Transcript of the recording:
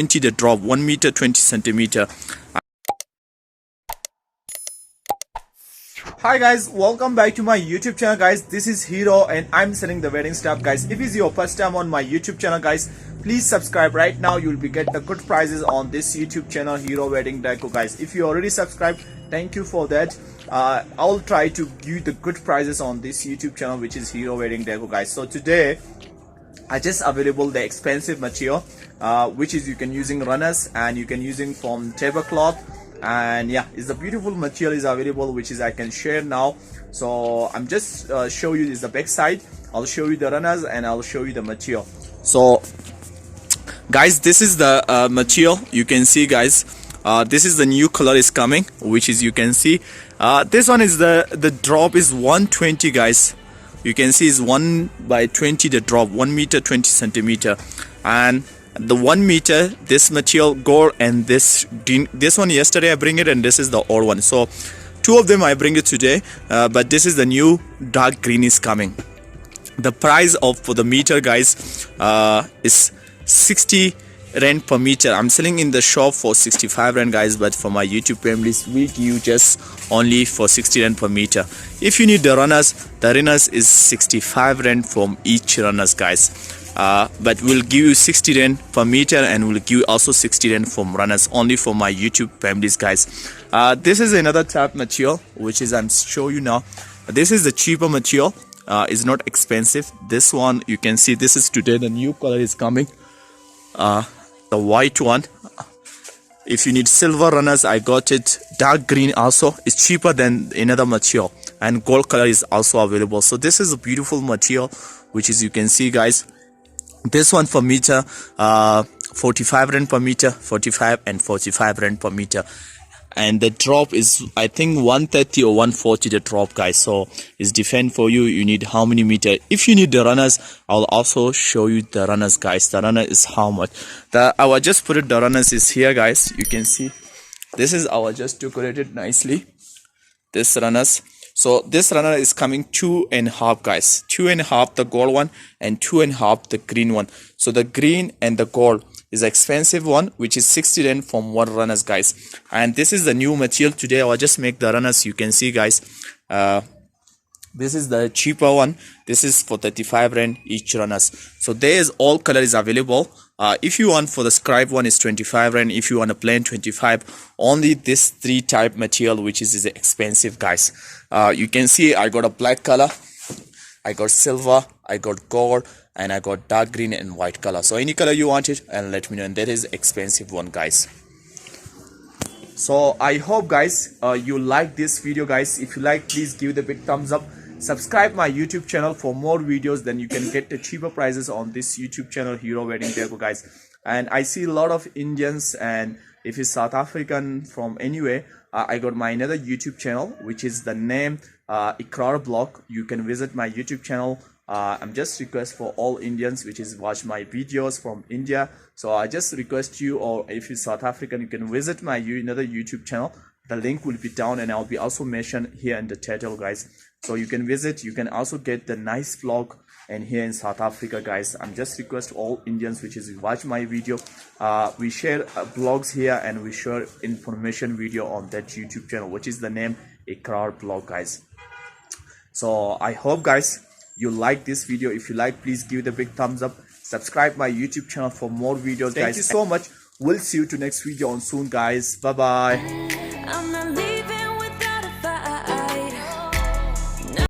20 the drop, 1 meter 20 centimeter. Hi guys, welcome back to my YouTube channel guys. This is Hero and I'm selling the wedding stuff guys. If it's your first time on my YouTube channel guys, please subscribe right now. You'll be get the good prices on this YouTube channel, Hero Wedding Decor guys. If you already subscribed, thank you for that. I'll try to give you the good prices on this YouTube channel, which is Hero Wedding Decor guys. So today I just available the expensive material, which is you can using runners and you can using from tablecloth. And yeah, it's a beautiful material is available, which is I can share now. So I'm just show you is the back side. I'll show you the runners and I'll show you the material. So guys, this is the material. You can see guys, this is the new color is coming, which is you can see this one is the drop is 120 guys. You can see is 1 by 20 the drop, 1 meter 20 centimeter, and the 1 meter this material gold, and this one yesterday I bring it, and this is the old one. So two of them I bring it today, but this is the new dark green is coming. The price of for the meter guys is 60 rand per meter. I'm selling in the shop for 65 rand guys, but for my YouTube families we give just only for 60 rand per meter. If you need the runners is 65 rand from each runners guys, but we'll give you 60 rand per meter, and we'll give you also 60 rand from runners only for my YouTube families guys. This is another type material, which is I'm show you now. This is the cheaper material, is not expensive. This one you can see, this is today the new color is coming, the white one. If you need silver runners, I got it. Dark green also is cheaper than another material, and gold color is also available. So this is a beautiful material, which is you can see guys. This one for meter 45 rand per meter, 45 and 45 rand per meter, and the drop is I think 130 or 140 the drop guys. So it's different for you, you need how many meter. If you need the runners, I'll also show you the runners guys. The runner is how much. I will just put it, the runners is here guys. You can see this is our just decorated nicely, this runners. So this runner is coming 2.5 guys, 2.5 the gold one and 2.5 the green one. So the green and the gold is expensive one, which is 60 rand from one runners guys. And this is the new material today. I'll just make the runners. You can see guys, this is the cheaper one. This is for 35 rand each runners. So there is all color is available. If you want for the scribe one is 25 rand. If you want a plain 25. Only this 3 type material, which is expensive guys. You can see I got a black color, I got silver, I got gold, and I got dark green and white color. So any color you want it, and let me know. And that is expensive one guys. So I hope guys you like this video guys. If you like, please give the big thumbs up. Subscribe my YouTube channel for more videos. Then you can get the cheaper prices on this YouTube channel, Hero Wedding Decor guys. And I see a lot of Indians, and if it's South African from anywhere, I got my another YouTube channel, which is the name Iqrar blog. You can visit my YouTube channel. I'm just request for all Indians which is watch my videos from India. So I just request you, or if you're South African, you can visit my another YouTube channel. The link will be down, and I'll be also mentioned here in the title guys. So you can visit, you can also get the nice vlog and here in South Africa guys. I'm just request all Indians which is watch my video. We share blogs here, and we share information video on that YouTube channel, which is the name Iqrar blog guys. So I hope guys you like this video. If you like, please give the big thumbs up. Subscribe my YouTube channel for more videos guys. Thank you so much. We'll see you to next video on soon guys. Bye bye.